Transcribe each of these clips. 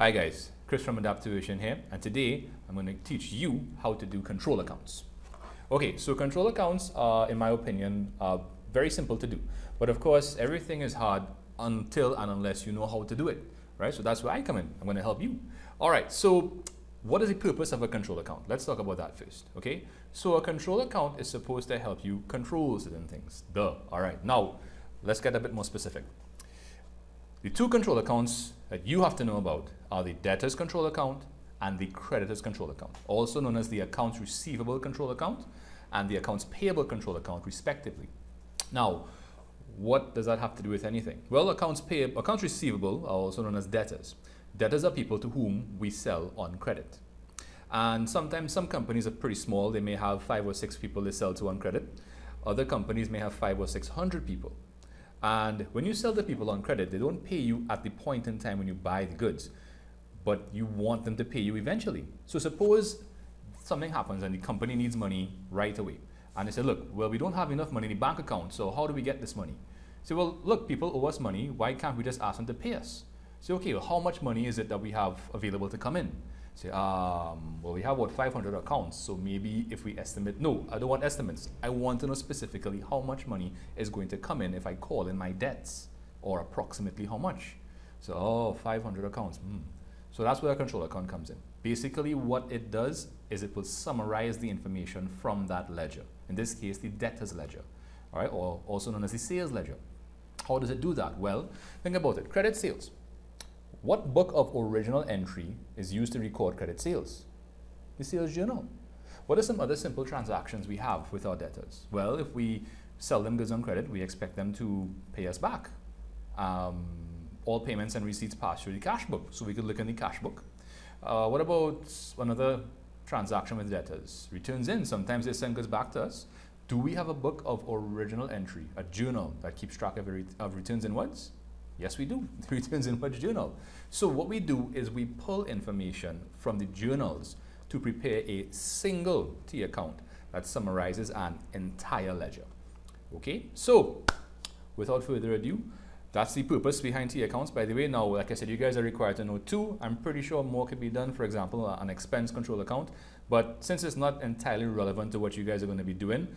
Hi guys, Chris from Adaptivation here, and today I'm going to teach you how to do control accounts. Okay, so control accounts are, in my opinion, very simple to do. But of course, everything is hard until and unless you know how to do it, right? So that's where I come in. I'm going to help you. All right, so what is the purpose of a control account? Let's talk about that first, okay? So a control account is supposed to help you control certain things. Duh. All right, now let's get a bit more specific. The two control accounts that you have to know about are the debtors control account and the creditors control account, also known as the accounts receivable control account and the accounts payable control account, respectively. Now, what does that have to do with anything? Well, accounts receivable are also known as debtors. Debtors are people to whom we sell on credit. And sometimes some companies are pretty small. They may have 5 or 6 people they sell to on credit. Other companies may have 500 or 600 people. And when you sell the people on credit, they don't pay you at the point in time when you buy the goods, but you want them to pay you eventually. So suppose something happens and the company needs money right away. And they say, look, well, we don't have enough money in the bank account, so how do we get this money? Say, well, look, people owe us money. Why can't we just ask them to pay us? Say, okay, well, how much money is it that we have available to come in? Say, well, we have about 500 accounts, so maybe if we estimate, no, I don't want estimates. I want to know specifically how much money is going to come in if I call in my debts, or approximately how much. So, 500 accounts. So that's where a control account comes in. Basically, what it does is it will summarize the information from that ledger. In this case, the debtors ledger, all right, or also known as the sales ledger. How does it do that? Well, think about it. Credit sales. What book of original entry is used to record credit sales? The sales journal. What are some other simple transactions we have with our debtors? Well, if we sell them goods on credit, we expect them to pay us back. All payments and receipts pass through the cash book, so we could look in the cash book. What about another transaction with debtors? Returns in. Sometimes they send goods back to us. Do we have a book of original entry, a journal that keeps track of returns inwards? Yes, we do. The returns inwards journal. So what we do is we pull information from the journals to prepare a single T account that summarizes an entire ledger. Okay, so without further ado, that's the purpose behind T accounts. By the way, now, like I said, you guys are required to know 2. I'm pretty sure more could be done, for example, an expense control account. But since it's not entirely relevant to what you guys are going to be doing,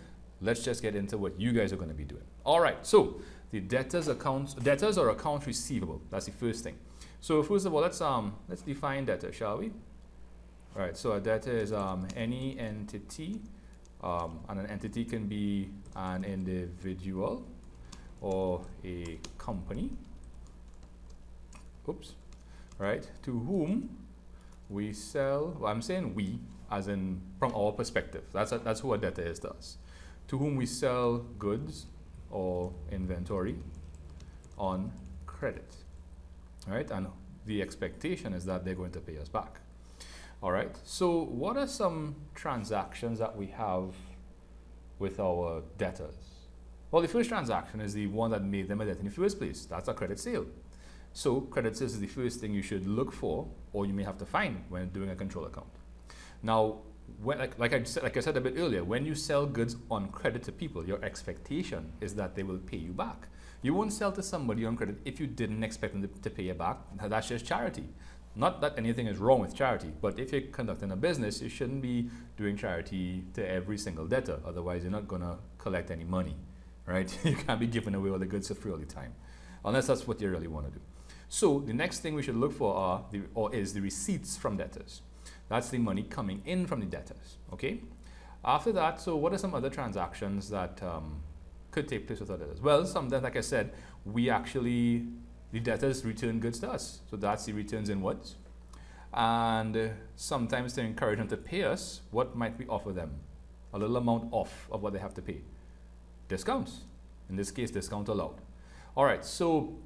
let's just get into what you guys are going to be doing. All right, so the debtors or accounts receivable. That's the first thing. So first of all, let's define debtor, shall we? All right, so a debtor is any entity, and an entity can be an individual or a company, right, to whom we sell, well, I'm saying we, as in from our perspective, that's who a debtor is to us, to whom we sell goods or inventory on credit, right, and the expectation is that they're going to pay us back. All right, so what are some transactions that we have with our debtors? Well, the first transaction is the one that made them a debt in the first place. That's a credit sale. So credit sales is the first thing you should look for, or you may have to find when doing a control account. Now, like I said a bit earlier, when you sell goods on credit to people, your expectation is that they will pay you back. You won't sell to somebody on credit if you didn't expect them to pay you back. That's just charity. Not that anything is wrong with charity, but if you're conducting a business, you shouldn't be doing charity to every single debtor. Otherwise, you're not going to collect any money. Right? You can't be giving away all the goods for free all the time, unless that's what you really want to do. So the next thing we should look for is the receipts from debtors. That's the money coming in from the debtors. Okay. After that, so what are some other transactions that could take place with our debtors? Well, sometimes, like I said, the debtors return goods to us. So that's the returns inwards. And sometimes to encourage them to pay us, what might we offer them? A little amount off of what they have to pay. Discounts. In this case, discount allowed. All right, so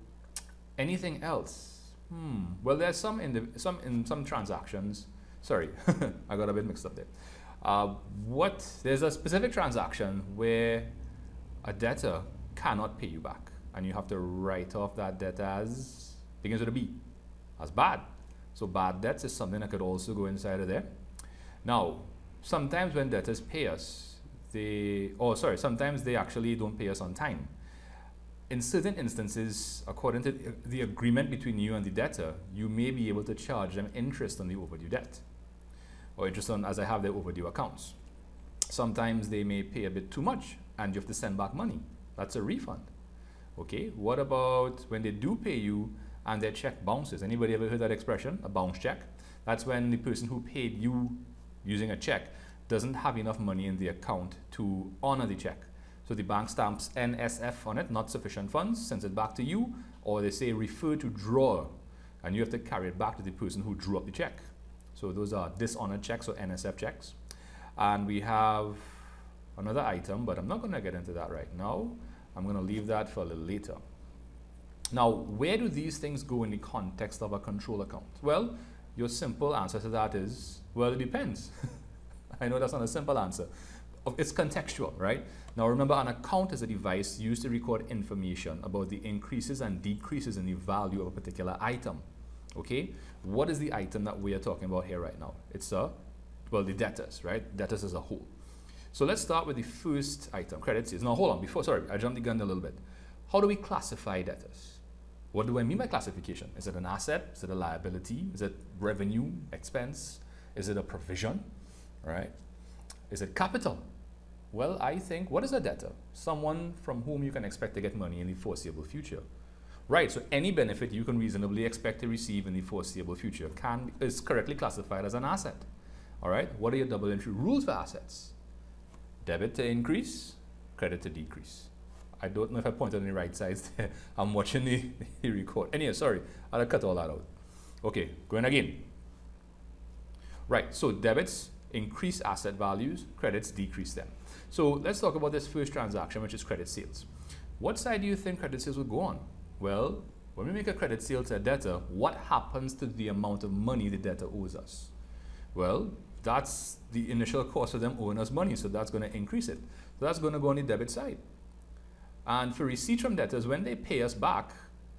anything else? Well, there's some transactions. Sorry, I got a bit mixed up there. There's a specific transaction where a debtor cannot pay you back, and you have to write off that debt as, begins with a B, as bad. So bad debts is something that could also go inside of there. Now, sometimes when debtors pay us, sometimes they actually don't pay us on time. in certain instances, according to the agreement between you and the debtor, you may be able to charge them interest on the overdue debt, or interest on, as I have their overdue accounts. Sometimes they may pay a bit too much and you have to send back money. That's a refund. Okay, what about when they do pay you and their check bounces? Anybody ever heard that expression, a bounce check? That's when the person who paid you using a check doesn't have enough money in the account to honor the check. So the bank stamps NSF on it, not sufficient funds, sends it back to you, or they say refer to drawer, and you have to carry it back to the person who drew up the check. So those are dishonored checks or NSF checks. And we have another item, but I'm not going to get into that right now. I'm going to leave that for a little later. Now, where do these things go in the context of a control account? Well, your simple answer to that is, well, it depends. I know that's not a simple answer. It's contextual, right? Now remember, an account is a device used to record information about the increases and decreases in the value of a particular item. Okay? What is the item that we are talking about here right now? It's the debtors, right? Debtors as a whole. So let's start with the first item, credit sales. Now hold on, sorry, I jumped the gun a little bit. How do we classify debtors? What do I mean by classification? Is it an asset? Is it a liability? Is it revenue, expense? Is it a provision, right? Is it capital? Well, I think, what is a debtor? Someone from whom you can expect to get money in the foreseeable future. Right, so any benefit you can reasonably expect to receive in the foreseeable future is correctly classified as an asset. All right, what are your double entry rules for assets? Debit to increase, credit to decrease. I don't know if I pointed on the right sides there. I'm watching the record. Anyway, sorry, I'll cut all that out. Okay, going again. Right, so debits increase asset values, credits decrease them. So let's talk about this first transaction, which is credit sales. What side do you think credit sales will go on? Well, when we make a credit sale to a debtor, what happens to the amount of money the debtor owes us? Well, that's the initial cost of them owing us money, so that's going to increase it. So that's going to go on the debit side. And for receipts from debtors, when they pay us back,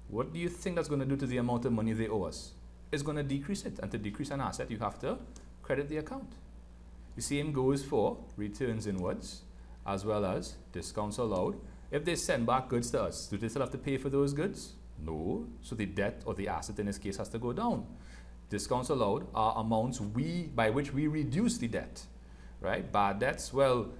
what do you think that's going to do to the amount of money they owe us? It's going to decrease it. And to decrease an asset, you have to credit the account. The same goes for returns inwards, as well as discounts allowed. If they send back goods to us, do they still have to pay for those goods? No. So the debt or the asset in this case has to go down. Discounts allowed are amounts by which we reduce the debt, right? Bad debts, well,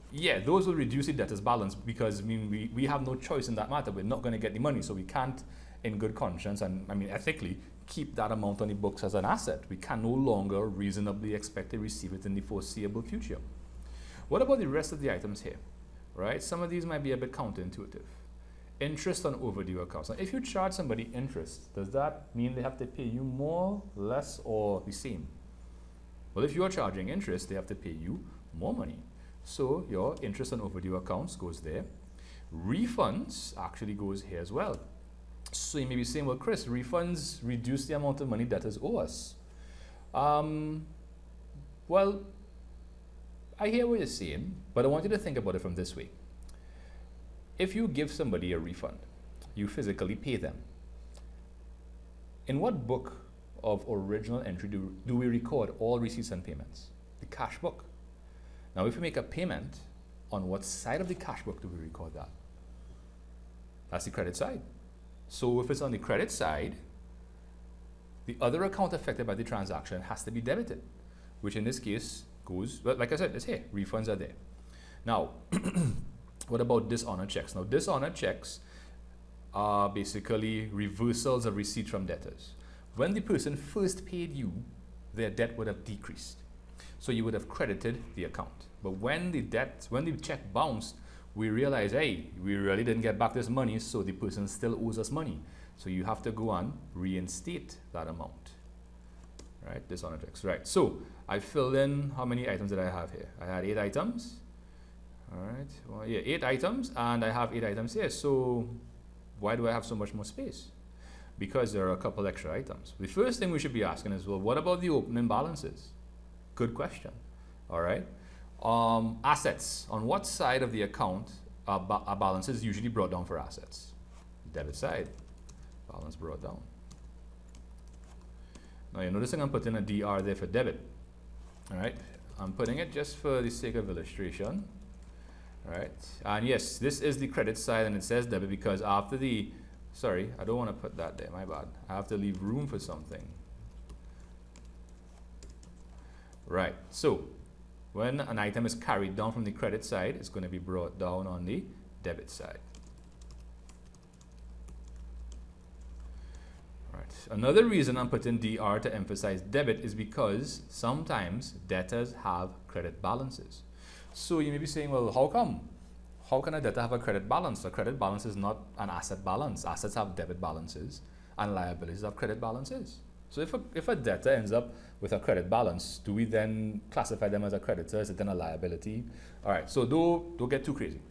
yeah, those will reduce the debtor's balance because we have no choice in that matter. We're not going to get the money, so we can't, in good conscience and ethically, keep that amount on the books as an asset. We can no longer reasonably expect to receive it in the foreseeable future. What about the rest of the items here? Right? Some of these might be a bit counterintuitive. Interest on overdue accounts. Now, if you charge somebody interest, does that mean they have to pay you more, less, or the same? Well, if you're charging interest, they have to pay you more money. So your interest on overdue accounts goes there. Refunds actually goes here as well. So you may be saying, well, Chris, refunds reduce the amount of money debtors owe us. Well, I hear what you're saying, but I want you to think about it from this way. If you give somebody a refund, you physically pay them. In what book of original entry do we record all receipts and payments? The cash book. Now, if we make a payment, on what side of the cash book do we record that? That's the credit side. So if it's on the credit side, the other account affected by the transaction has to be debited, which in this case goes, well, like I said, it's here, refunds are there. Now, what about dishonored checks? Now, dishonored checks are basically reversals of receipts from debtors. When the person first paid you, their debt would have decreased. So you would have credited the account. But when the check bounced, we realize, hey, we really didn't get back this money, so the person still owes us money. So you have to go and reinstate that amount. Right, dishonored checks. Right, so I filled in, how many items did I have here? I had 8 items. All right, well, yeah, 8 items, and I have 8 items here. So why do I have so much more space? Because there are a couple extra items. The first thing we should be asking is, well, what about the opening balances? Good question. All right. Assets. On what side of the account are balances usually brought down for assets? Debit side. Balance brought down. Now you're noticing I'm putting a DR there for debit. All right. I'm putting it just for the sake of illustration. right? And yes, this is the credit side, and it says debit because after the, sorry, I don't want to put that there, my bad. I have to leave room for something. Right, so when an item is carried down from the credit side, it's going to be brought down on the debit side. Right. Another reason I'm putting DR to emphasize debit is because sometimes debtors have credit balances. So you may be saying, well, how come? How can a debtor have a credit balance? A credit balance is not an asset balance. Assets have debit balances and liabilities have credit balances. So if a debtor ends up with a credit balance, do we then classify them as a creditor? Is it then a liability? All right, so don't get too crazy.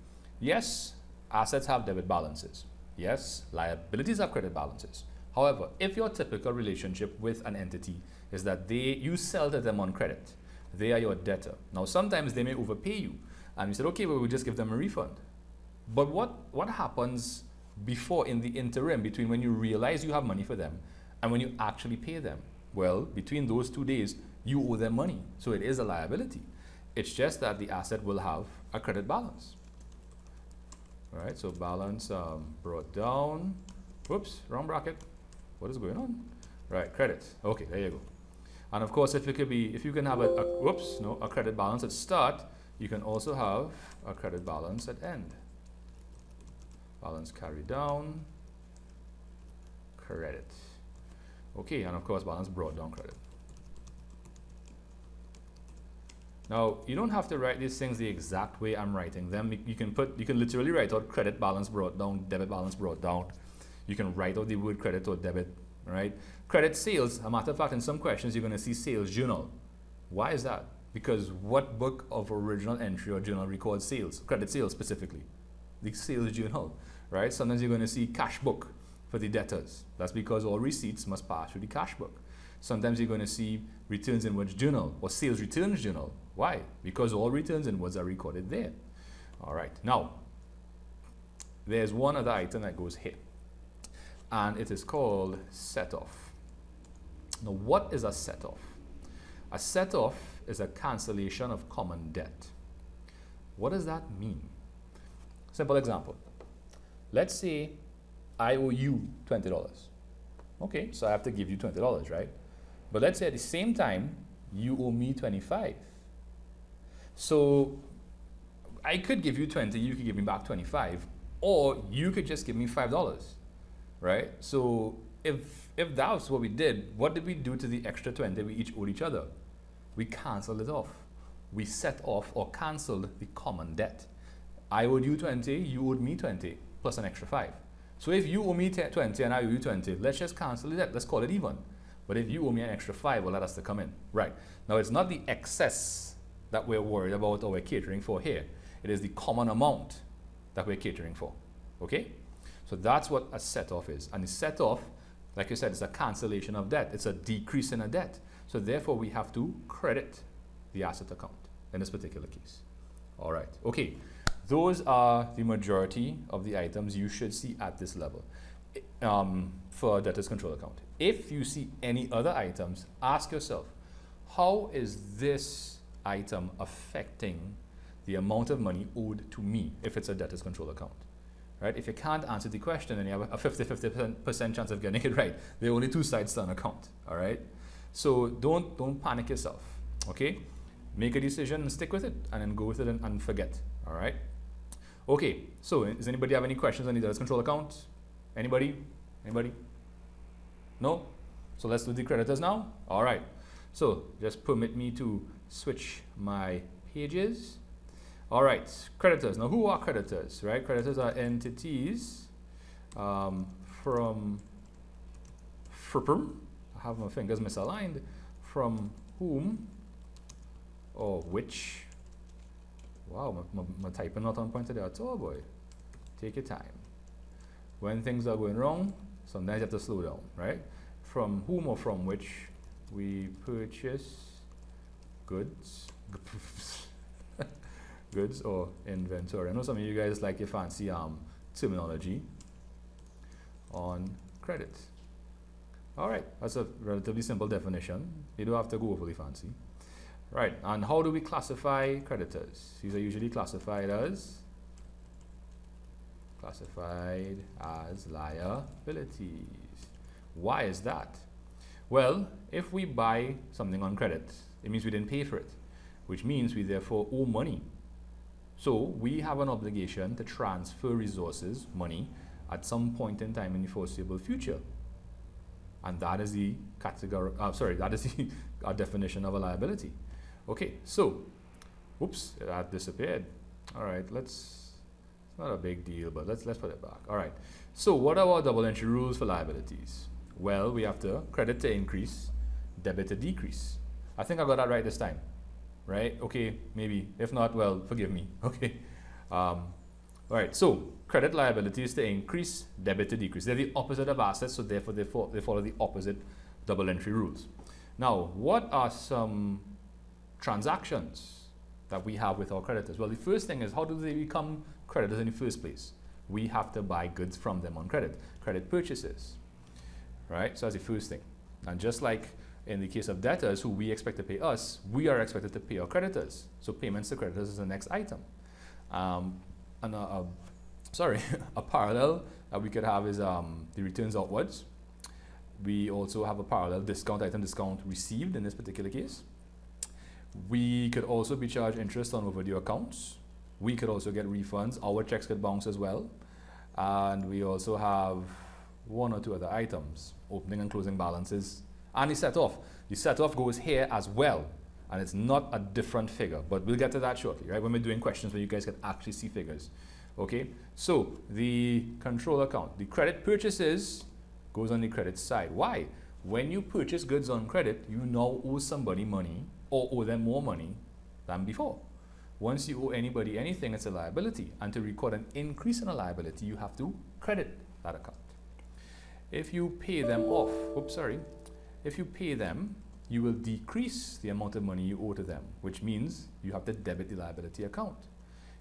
Yes, assets have debit balances. Yes, liabilities have credit balances. However, if your typical relationship with an entity is that you sell to them on credit, they are your debtor. Now, sometimes they may overpay you, and you said, okay, well, we'll just give them a refund. But what happens before, in the interim, between when you realize you have money for them and when you actually pay them? Well, between those 2 days, you owe them money, so it is a liability. It's just that the asset will have a credit balance. All right, so balance brought down. Whoops, wrong bracket. What is going on? Right, credit. Okay, there you go. And of course, if you can have a credit balance at start, you can also have a credit balance at end. Balance carried down, credit. Okay, and of course, balance brought down, credit. Now, you don't have to write these things the exact way I'm writing them. You can literally write out credit balance brought down, debit balance brought down. You can write out the word credit or debit, right? Credit sales, a matter of fact, in some questions, you're going to see sales journal. Why is that? Because what book of original entry or journal records sales, credit sales specifically? The sales journal, right? Sometimes you're going to see cash book for the debtors. That's because all receipts must pass through the cash book. Sometimes you're going to see returns inwards journal or sales returns journal. Why? Because all returns inwards are recorded there. All right. Now, there's one other item that goes here, and it is called set-off. Now, what is a set-off? A set-off is a cancellation of common debt. What does that mean? Simple example. Let's say I owe you $20. Okay, so I have to give you $20, right? But let's say at the same time, you owe me $25. So I could give you $20, you could give me back $25, or you could just give me $5, right? So if that's what we did, what did we do to the extra $20 we each owed each other? We canceled it off. We set off or canceled the common debt. I owed you $20, you owed me $20, plus an extra $5. So if you owe me $20 and I owe you $20, let's just cancel the debt. Let's call it even. But if you owe me an extra $5, well, that has to come in. Right. Now, it's not the excess that we're worried about or we're catering for here. It is the common amount that we're catering for. Okay? So that's what a set-off is. And the set-off, like you said, is a cancellation of debt. It's a decrease in a debt. So therefore, we have to credit the asset account in this particular case. All right. Okay. Those are the majority of the items you should see at this level for a debtors control account. If you see any other items, ask yourself, how is this item affecting the amount of money owed to me if it's a debtors control account? Right? If you can't answer the question and you have a 50% chance of getting it right, there are only two sides to an account. All right? So don't panic yourself. Okay? Make a decision and stick with it, and then go with it and forget. All right? Okay, so does anybody have any questions on the debtors control account? Anybody? Anybody? No? So let's do the creditors now. All right. So just permit me to switch my pages. All right, creditors. Now, who are creditors, right? Creditors are entities from I have my fingers misaligned, from whom or which. Wow, my typing not on point today at all, boy. Take your time. When things are going wrong, sometimes you have to slow down, right? From whom or from which we purchase goods, goods or inventory. I know some of you guys like your fancy terminology on credit. All right, that's a relatively simple definition. You don't have to go overly fancy. Right, and how do we classify creditors? These are usually classified as classified as liabilities. Why is that? Well, if we buy something on credit, it means we didn't pay for it, which means we therefore owe money. So we have an obligation to transfer resources, money, at some point in time in the foreseeable future. And that is the category, that is the our definition of a liability. Okay, so, oops, that disappeared. All right, it's not a big deal, but let's put it back. All right, so what are our double entry rules for liabilities? Well, we have to credit to increase, debit to decrease. I think I got that right this time, right? Okay, maybe. If not, well, forgive me. Okay. All right, so credit liabilities to increase, debit to decrease. They're the opposite of assets, so therefore they follow the opposite double entry rules. Now, what are some transactions that we have with our creditors? Well, the first thing is, how do they become creditors in the first place? We have to buy goods from them on credit. Credit purchases, right? So that's the first thing. And just like in the case of debtors who we expect to pay us, we are expected to pay our creditors. So payments to creditors is the next item. A parallel that we could have is the returns outwards. We also have a parallel discount received in this particular case. We could also be charged interest on overdue accounts. We could also get refunds. Our checks could bounce as well. And we also have one or two other items, opening and closing balances, and the set-off. The set-off goes here as well, and it's not a different figure, but we'll get to that shortly, right? When we're doing questions where you guys can actually see figures. Okay, so the control account, the credit purchases goes on the credit side. Why? When you purchase goods on credit, you now owe somebody money or owe them more money than before. Once you owe anybody anything, it's a liability. And to record an increase in a liability, you have to credit that account. If you pay them off, if you pay them, you will decrease the amount of money you owe to them, which means you have to debit the liability account.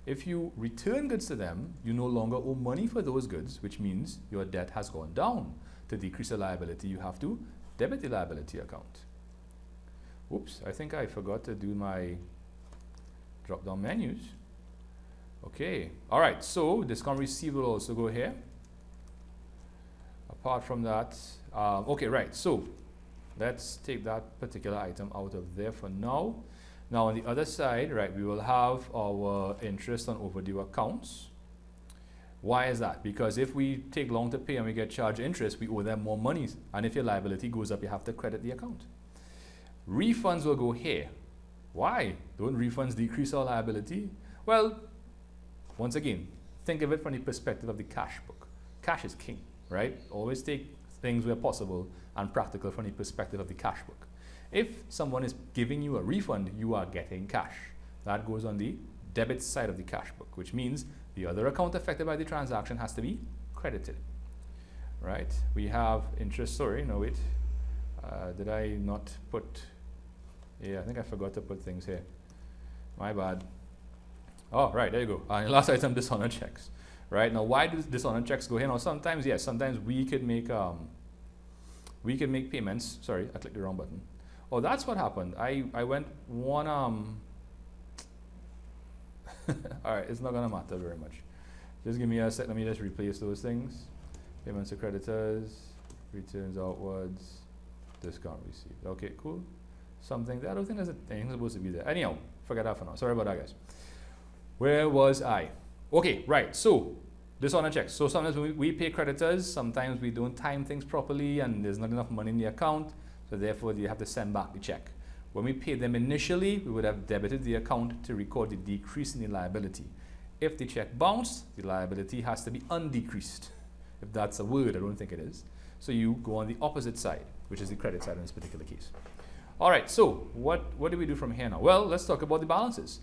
If you return goods to them, you no longer owe money for those goods, which means your debt has gone down. To decrease the liability, you have to debit the liability account. Oops, I think I forgot to do my drop-down menus. Okay, all right, so discount received will also go here. Apart from that, okay, right, so let's take that particular item out of there for now. Now on the other side, right, we will have our interest on overdue accounts. Why is that? Because if we take long to pay and we get charged interest, we owe them more money. And if your liability goes up, you have to credit the account. Refunds will go here. Why? Don't refunds decrease our liability? Well, once again, think of it from the perspective of the cash book. Cash is king, right? Always take things where possible and practical from the perspective of the cash book. If someone is giving you a refund, you are getting cash. That goes on the debit side of the cash book, which means the other account affected by the transaction has to be credited, right? We have interest, did I not put, I think I forgot to put things here. My bad. Oh, right, there you go. Last item, dishonor checks, right? Now, why do dishonor checks go here? Now, sometimes, yes, sometimes we could make payments. Sorry, I clicked the wrong button. Oh, that's what happened. I went one, all right, it's not gonna matter very much. Just give me a sec, let me just replace those things. Payments to creditors, returns outwards, discount received. Okay, cool. Something there, I don't think there's anything supposed to be there. Anyhow, forget that for now. Sorry about that, guys. Where was I? Okay, right, so dishonor checks. So sometimes when we pay creditors, sometimes we don't time things properly and there's not enough money in the account, so therefore you have to send back the check. When we paid them initially, we would have debited the account to record the decrease in the liability. If the check bounced, the liability has to be undecreased. If that's a word, I don't think it is. So you go on the opposite side, which is the credit side in this particular case. All right, so what do we do from here now? Well, let's talk about the balances.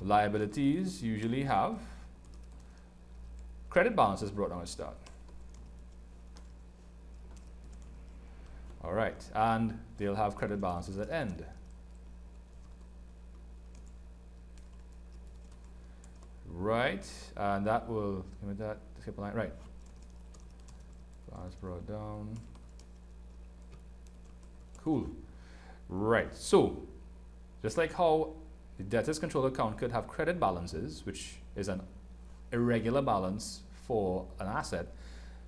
Liabilities usually have credit balances brought down at start. All right, and they'll have credit balances at end. Right, and that will, give me that, skip a line, right. Balance brought down. Cool. Right, so just like how the debtors control account could have credit balances, which is an irregular balance for an asset,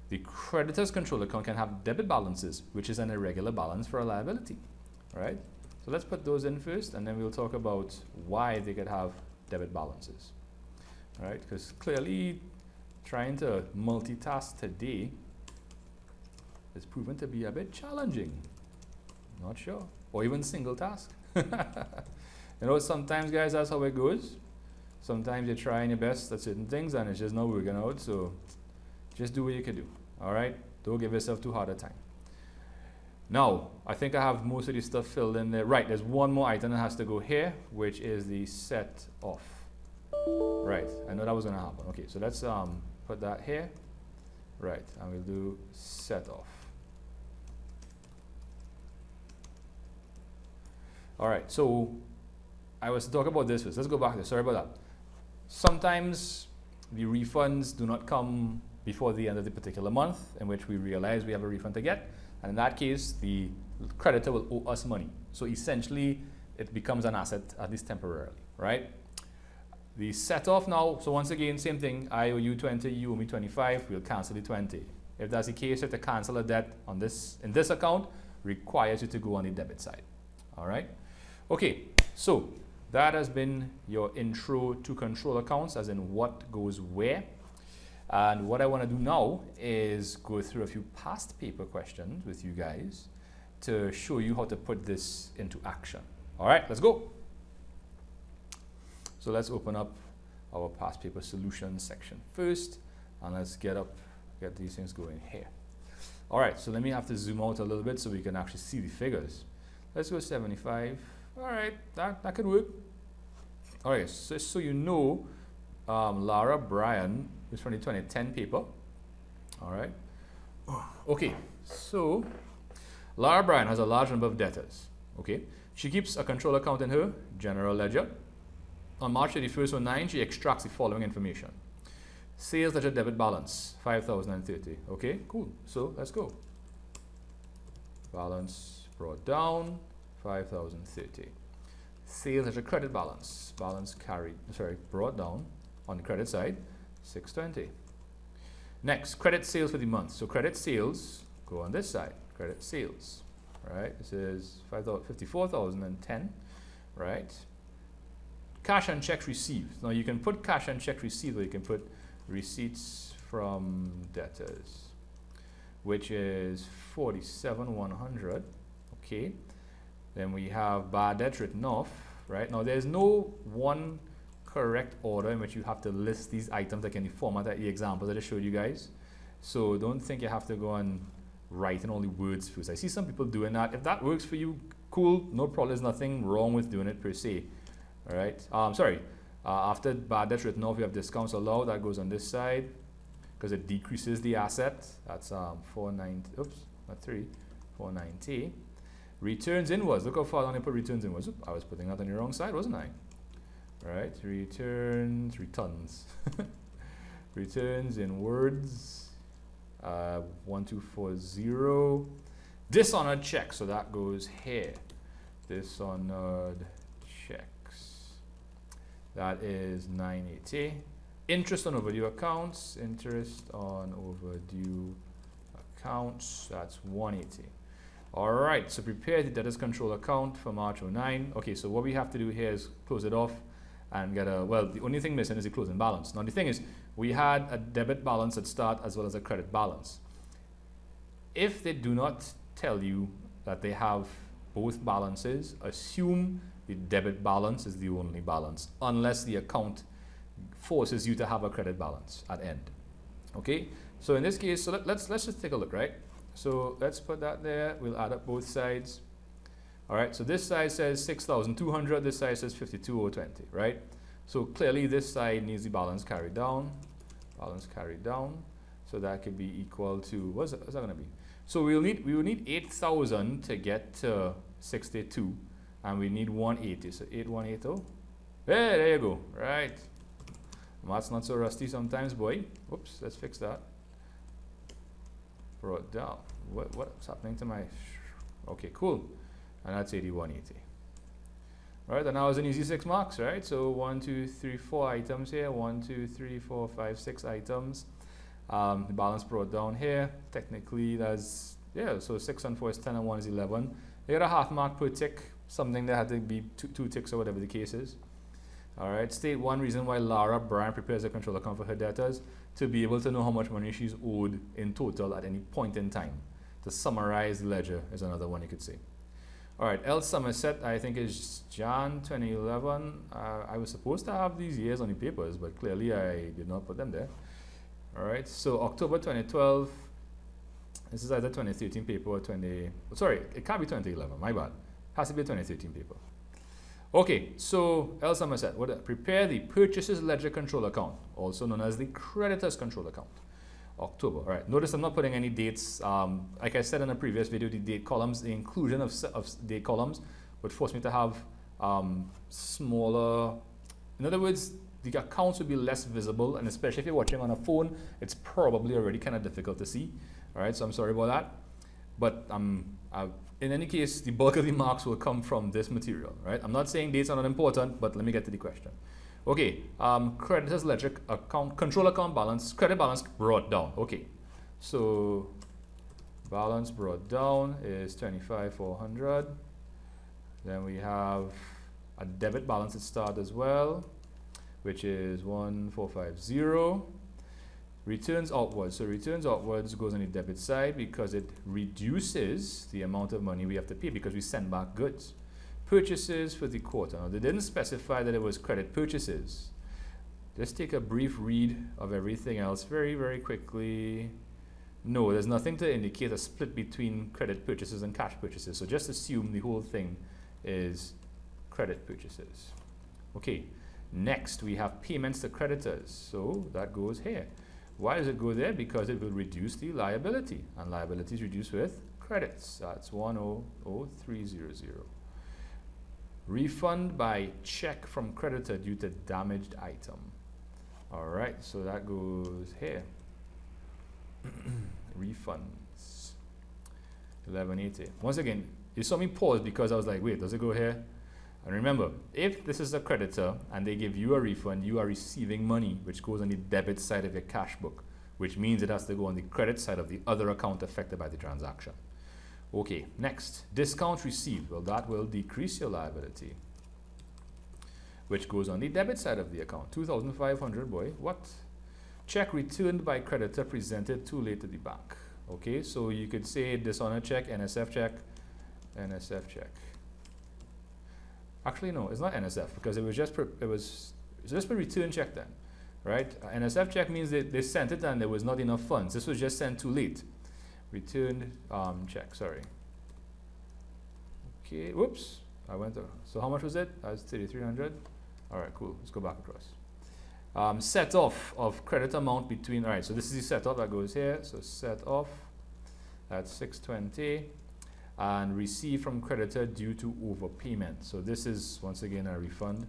the creditor's control account can have debit balances, which is an irregular balance for a liability, right? So let's put those in first, and then we'll talk about why they could have debit balances, right? Because clearly trying to multitask today is proven to be a bit challenging. Not sure. Or even single task. You know, sometimes, guys, that's how it goes. Sometimes you're trying your best at certain things and it's just not working out, so just do what you can do, all right? Don't give yourself too hard a time. Now, I think I have most of this stuff filled in there. Right, there's one more item that has to go here, which is the set off. Right, I know that was gonna happen. Okay, so let's put that here. Right, and we'll do set off. All right, so I was to talk about this first. Let's go back there. Sorry about that. Sometimes the refunds do not come before the end of the particular month in which we realize we have a refund to get. And in that case, the creditor will owe us money. So essentially, it becomes an asset, at least temporarily, right? The set off now, so once again, same thing. I owe you 20, you owe me 25, we'll cancel the 20. If that's the case, you have to cancel a debt on this, in this account, requires you to go on the debit side, all right? Okay, so that has been your intro to control accounts, as in what goes where. And what I want to do now is go through a few past paper questions with you guys to show you how to put this into action. All right, let's go. So let's open up our past paper solutions section first, and let's get these things going here. All right, so let me have to zoom out a little bit so we can actually see the figures. Let's go 75. All right, that could work. All right, so you know, Lara Bryan is from the 2010 paper. All right. Okay, so Lara Bryan has a large number of debtors. Okay, she keeps a control account in her general ledger. On March 31st, 09, she extracts the following information: sales ledger debit balance 5,030. Okay, cool. So let's go. Balance brought down 5,030. Sales ledger credit balance brought down on the credit side 620. Next, credit sales for the month. So credit sales go on this side. Credit sales, right? This is 54,010, right? Cash and checks received. Now you can put cash and check received, or you can put receipts from debtors, which is 47,100. Okay. Then we have bad debt written off, right? Now there's no one correct order in which you have to list these items like in the format that the examples that I showed you guys. So don't think you have to go and write in all the words first. I see some people doing that. If that works for you, cool, no problem. There's nothing wrong with doing it per se. All right. After bad debt written off, we have discounts allowed. That goes on this side because it decreases the asset. That's 490. Oops, not 490. Returns inwards. Look how far down I put returns inwards. Oops, I was putting that on the wrong side, wasn't I? All right. Returns. Returns inwards. 1240. Dishonored check. So that goes here. Dishonored checks. That is 980. Interest on overdue accounts. Interest on overdue accounts. That's 180. All right, so prepare the debtors control account for March 09. Okay, so what we have to do here is close it off and get the only thing missing is the closing balance. Now the thing is, we had a debit balance at start as well as a credit balance. If they do not tell you that they have both balances, assume the debit balance is the only balance, unless the account forces you to have a credit balance at end. Okay, so in this case, so let's just take a look, right? So let's put that there. We'll add up both sides. All right, so this side says 6,200, this side says 52,020, right? So clearly this side needs the balance carried down. Balance carried down. So that could be equal to, what's that going to be? So we will need 8,000 to get to 62, and we need 180. So 8180. Hey, there you go. Right. Math's not so rusty sometimes, boy. Whoops, let's fix that. Brought down. What's happening to my? Okay, cool. And that's 8180. Right, and now it's an easy 6 marks, right? So 1, 2, 3, 4 items here. 1, 2, 3, 4, 5, 6 items. The balance brought down here. Technically, that's, yeah, so 6 and 4 is 10 and 1 is 11. They got a half mark per tick, something that had to be two ticks or whatever the case is. All right, state one reason why Lara Bryan prepares a control account for her debtors, to be able to know how much money she's owed in total at any point in time. To summarize the ledger is another one you could say. All right, Somerset, I think is Jan 2011. I was supposed to have these years on the papers, but clearly I did not put them there. All right, so October 2012, this is either 2013 paper or sorry, it can't be 2011, my bad. It has to be a 2013 paper. Okay, so Somerset, prepare the purchases ledger control account, also known as the creditors control account. October. All right. Notice I'm not putting any dates. Like I said in a previous video, the date columns, the inclusion of date columns would force me to have smaller. In other words, the accounts would be less visible, and especially if you're watching on a phone, it's probably already kind of difficult to see. All right. So I'm sorry about that. But in any case, the bulk of the marks will come from this material. Right. I'm not saying dates are not important, but let me get to the question. Okay, creditors ledger account, control account balance, credit balance brought down. Okay, so balance brought down is 25,400. Then we have a debit balance at start as well, which is 1,450. Returns outwards. So returns outwards goes on the debit side because it reduces the amount of money we have to pay because we send back goods. Purchases for the quarter. Now, they didn't specify that it was credit purchases. Let's take a brief read of everything else very, very quickly. No, there's nothing to indicate a split between credit purchases and cash purchases. So just assume the whole thing is credit purchases. Okay, next we have payments to creditors. So that goes here. Why does it go there? Because it will reduce the liability. And liability is reduced with credits. That's 100,300. Refund by check from creditor due to damaged item. All right, so that goes here. Refunds. 1180. Once again, you saw me pause because I was like, wait, does it go here? And remember, if this is a creditor and they give you a refund, you are receiving money, which goes on the debit side of your cash book, which means it has to go on the credit side of the other account affected by the transaction. Okay, next, discount received. Well, that will decrease your liability, which goes on the debit side of the account. 2,500, boy, what? Check returned by creditor presented too late to the bank. Okay, so you could say dishonor check, NSF check, NSF check. Actually, no, it's not NSF because it was just a return check then, right? NSF check means that they sent it and there was not enough funds. This was just sent too late. Returned check, sorry. Okay, whoops, I went there. So how much was it? That's 3,300. All right, cool, let's go back across. Set off of credit amount between, all right, so this is the set off that goes here. So set off, that's 620. And receive from creditor due to overpayment. So this is, once again, a refund.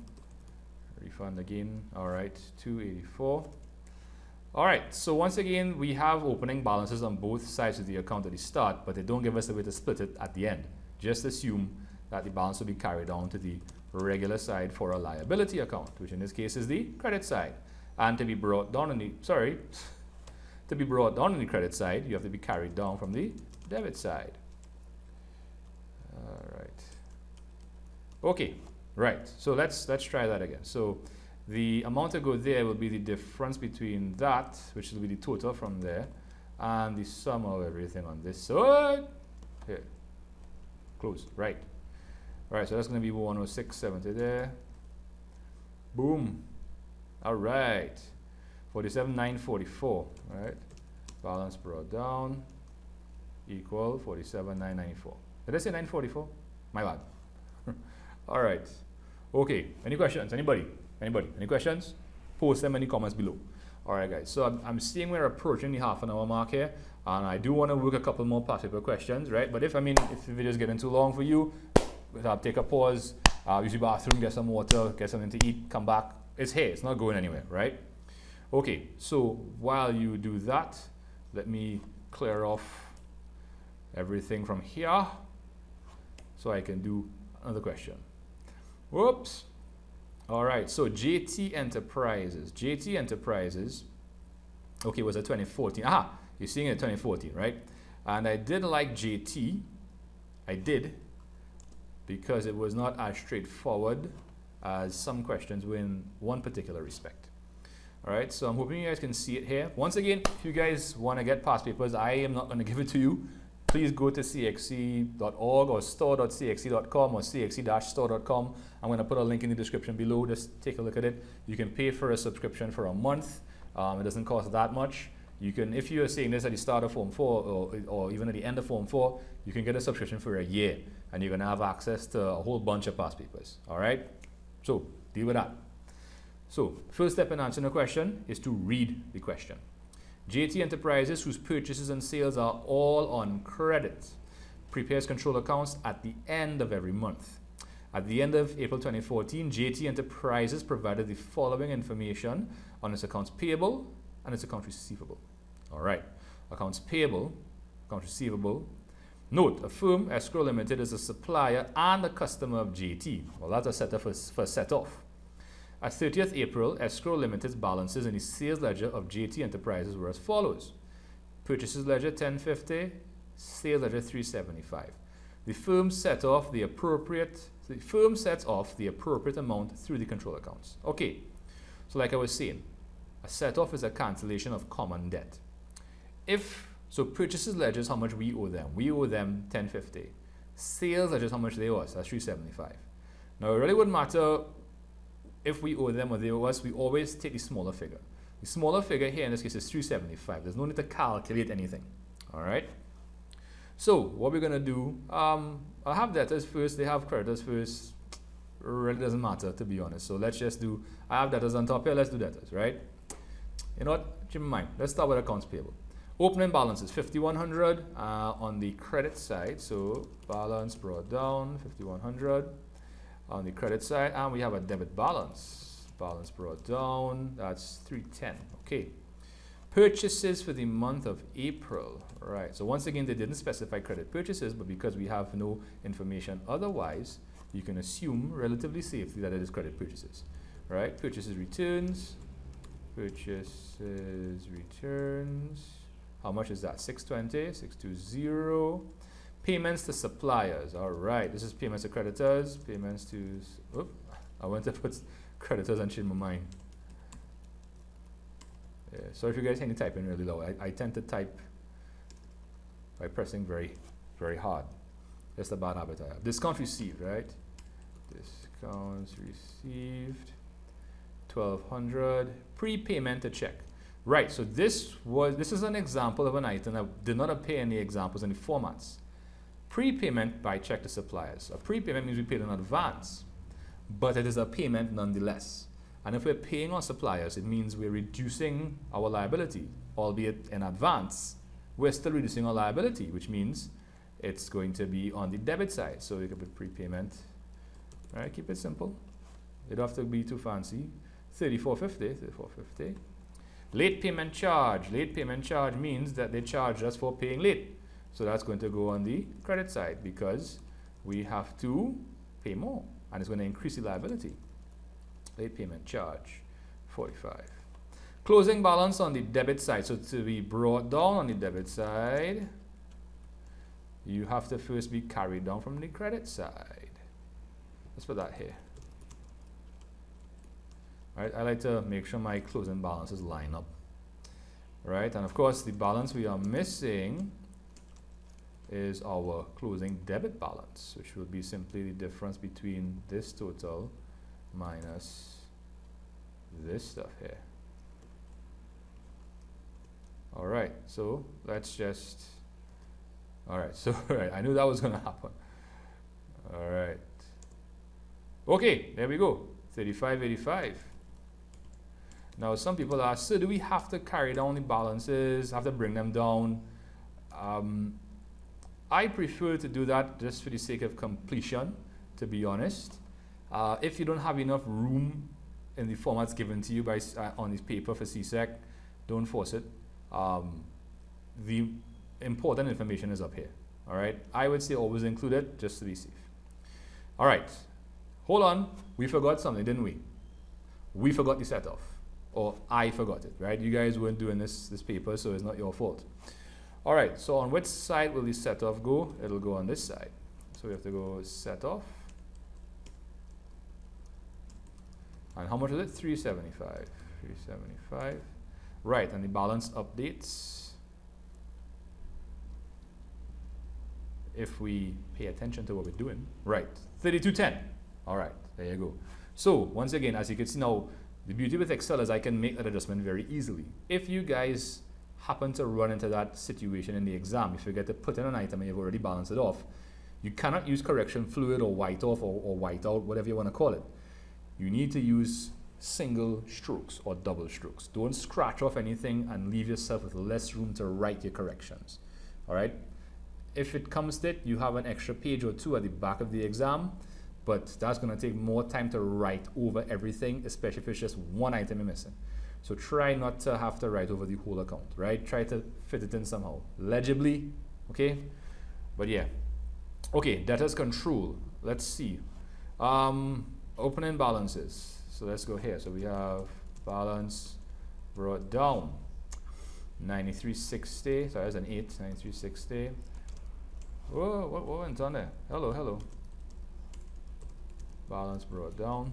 Refund again, all right, 284. All right, so once again, we have opening balances on both sides of the account at the start, but they don't give us a way to split it at the end. Just assume that the balance will be carried down to the regular side for a liability account, which in this case is the credit side. And to be brought down on the, to be brought down on the credit side, you have to be carried down from the debit side. All right. Okay, right, so let's try that again. So the amount to go there will be the difference between that, which will be the total from there, and the sum of everything on this side. Here, close, right. All right, so that's going to be 106.70 there. Boom. All right, 47,944. All right, balance brought down equal 47,994. Did I say 944? My bad. All right. Okay. Any questions? Anybody? Anybody? Any questions? Post them in the comments below. All right, guys. So I'm seeing we're approaching the half-an-hour mark here, and I do want to work a couple more past paper questions, right? But if the video is getting too long for you, take a pause, use the bathroom, get some water, get something to eat, come back. It's here. It's not going anywhere, right? Okay. So while you do that, let me clear off everything from here so I can do another question. Whoops. All right, so JT Enterprises. JT Enterprises Okay, was it 2014? Aha, you're seeing it 2014, right? And I did like JT. I did, because it was not as straightforward as some questions were in one particular respect. All right, so I'm hoping you guys can see it here. Once again, if you guys want to get past papers, I am not going to give it to you. Please go to cxe.org or store.cxe.com or cxe-store.com. I'm going to put a link in the description below. Just take a look at it. You can pay for a subscription for a month. It doesn't cost that much. You can, if you're saying this at the start of Form 4 or even at the end of Form 4, you can get a subscription for a year, and you're going to have access to a whole bunch of past papers. All right? So deal with that. So first step in answering a question is to read the question. JT Enterprises, whose purchases and sales are all on credit, prepares control accounts at the end of every month. At the end of April 2014, JT Enterprises provided the following information on its accounts payable and its accounts receivable. All right, accounts payable, accounts receivable. Note, a firm, Escrow Limited, is a supplier and a customer of JT. Well, that's a setup for set off. At 30th April, Escrow Limited's balances in the sales ledger of JT Enterprises were as follows. Purchases ledger 1050, sales ledger 375. The firm sets off the appropriate amount through the control accounts. Okay, so like I was saying, a set off is a cancellation of common debt. So purchases ledger is how much we owe them. We owe them 1050. Sales ledger is how much they owe us. That's 375. Now it really wouldn't matter if we owe them or they owe us. We always take the smaller figure. The smaller figure here in this case is 375. There's no need to calculate anything. All right. So what we're gonna do, I'll have debtors first. They have creditors first. Really doesn't matter, to be honest. So let's just do. I have debtors on top here. Let's do debtors, right? You know what? Keep in mind. Let's start with accounts payable. Opening balance is 5,100 on the credit side. So balance brought down 5,100 on the credit side, and we have a debit balance. Balance brought down. That's 310. Okay. Purchases for the month of April. Right. So once again, they didn't specify credit purchases, but because we have no information otherwise, you can assume relatively safely that it is credit purchases. Right. Purchases returns. Purchases returns. How much is that? 620, 620. Payments to suppliers. All right. This is payments to creditors. Payments to. Oops, I went to put creditors and change my mind. Yeah, so if you guys hear me typing really low, I tend to type by pressing very, very hard. That's the bad habit I have. Discount received, right? Discounts received. 1,200. Prepayment to check. Right, so this is an example of an item that did not appear in the examples in the formats. Prepayment by check to suppliers. A prepayment means we paid in advance, but it is a payment nonetheless. And if we're paying our suppliers, it means we're reducing our liability, albeit in advance. We're still reducing our liability, which means it's going to be on the debit side. So we can put prepayment. All right, keep it simple. You don't have to be too fancy. 3450. Late payment charge. Late payment charge means that they charge us for paying late. So that's going to go on the credit side because we have to pay more, and it's going to increase the liability. Late payment charge, 45. Closing balance on the debit side. So to be brought down on the debit side, you have to first be carried down from the credit side. Let's put that here. Right, I like to make sure my closing balances line up. Right, and of course the balance we are missing is our closing debit balance, which will be simply the difference between this total minus this stuff here. All right, so let's just. All right, so right, I knew that was going to happen. All right. Okay, there we go. 3585. Now, some people ask, so do we have to carry down the balances, have to bring them down? I prefer to do that just for the sake of completion, to be honest. If you don't have enough room in the formats given to you by on this paper for CSEC, don't force it. The important information is up here. All right. I would say always include it just to be safe. All right. Hold on. We forgot something, didn't we? We forgot the set off. or I forgot it, right? You guys weren't doing this paper, so it's not your fault. All right, so on which side will the set off go? It'll go on this side. So we have to go set off. And how much is it? 375. 375. Right, and the balance updates. If we pay attention to what we're doing. Right, 3210. All right, there you go. So once again, as you can see now, the beauty with Excel is I can make that adjustment very easily. If you guys happen to run into that situation in the exam, if you forget to put in an item and you've already balanced it off, you cannot use correction fluid or white off or white out, whatever you want to call it. You need to use single strokes or double strokes. Don't scratch off anything and leave yourself with less room to write your corrections. All right? If it comes to it, you have an extra page or two at the back of the exam, but that's going to take more time to write over everything, especially if it's just one item you're missing. So try not to have to write over the whole account, right? Try to fit it in somehow, legibly, okay? But yeah. Okay, debtors control. Let's see. Opening balances. So let's go here. So we have balance brought down. 9360. So that's an 8. 9360. Whoa, what went on there? Hello, hello. Balance brought down.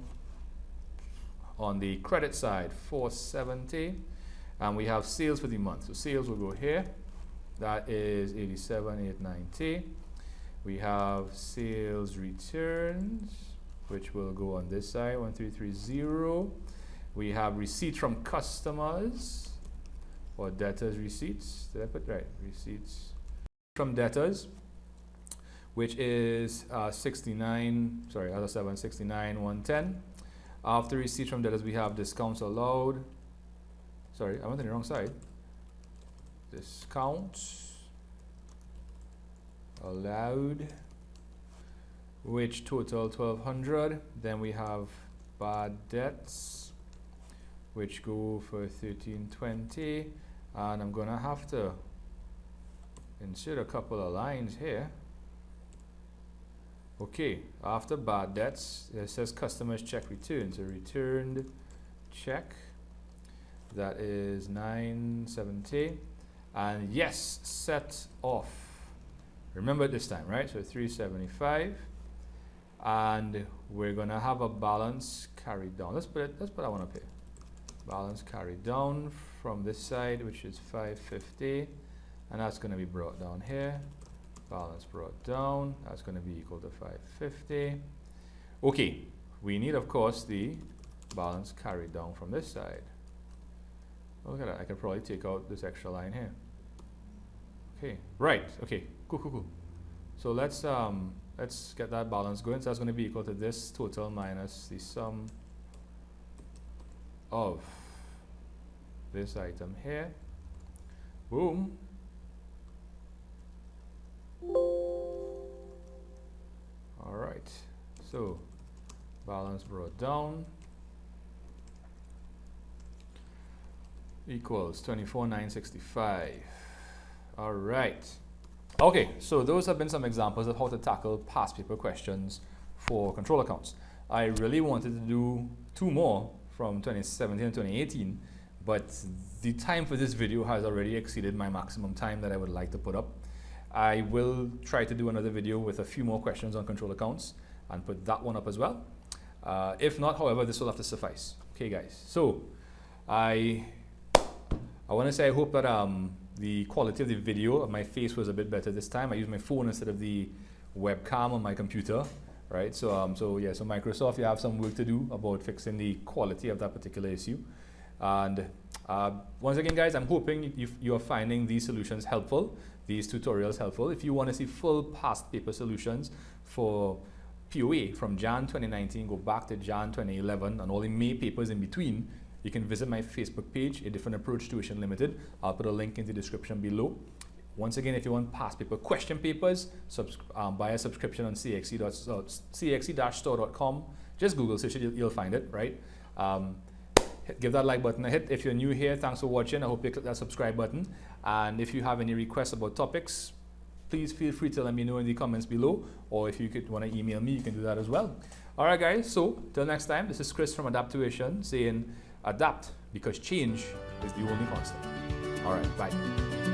On the credit side, 470. And we have sales for the month. So sales will go here. That is 87,890. We have sales returns, which will go on this side, 1330. We have receipts from customers, or debtors receipts. Did I put right? Receipts from debtors, which is 69,110. After receipts from debtors, we have discounts allowed. Sorry, I went on the wrong side. Discounts allowed, which total 1200. Then we have bad debts, which go for 1320. And I'm gonna have to insert a couple of lines here. Okay, after bad debts, it says customers check return. So returned check, that is 970. And yes, set off. Remember this time, right? So 375. And we're gonna have a balance carried down. That's what I want to pay. Balance carried down from this side, which is 550. And that's gonna be brought down here. Balance brought down, that's going to be equal to 550. Okay, we need, of course, the balance carried down from this side. Look at that, I can probably take out this extra line here. Okay, right, okay, cool. So let's get that balance going. So that's going to be equal to this total minus the sum of this item here. Boom. All right, so balance brought down equals 24,965. All right. Okay, so those have been some examples of how to tackle past paper questions for control accounts. I really wanted to do 2 more from 2017 and 2018, but the time for this video has already exceeded my maximum time that I would like to put up. I will try to do another video with a few more questions on control accounts and put that one up as well. If not, however, this will have to suffice. Okay, guys. So I want to say I hope that the quality of the video of my face was a bit better this time. I used my phone instead of the webcam on my computer, right? So Microsoft, you have some work to do about fixing the quality of that particular issue. And once again, guys, I'm hoping you are finding these solutions helpful, these tutorials helpful. If you want to see full past paper solutions for PoA from Jan 2019, go back to Jan 2011, and all the May papers in between, you can visit my Facebook page, A Different Approach Tuition Limited. I'll put a link in the description below. Once again, if you want past paper question papers, buy a subscription on cxe-store.com. Just Google search it, you'll find it, right? Give that like button a hit. If you're new here, thanks for watching. I hope you click that subscribe button. And if you have any requests about topics, please feel free to let me know in the comments below. Or if you want to email me, you can do that as well. All right, guys. So till next time, this is Chris from Adapt Tuition saying adapt, because change is the only constant. All right, bye.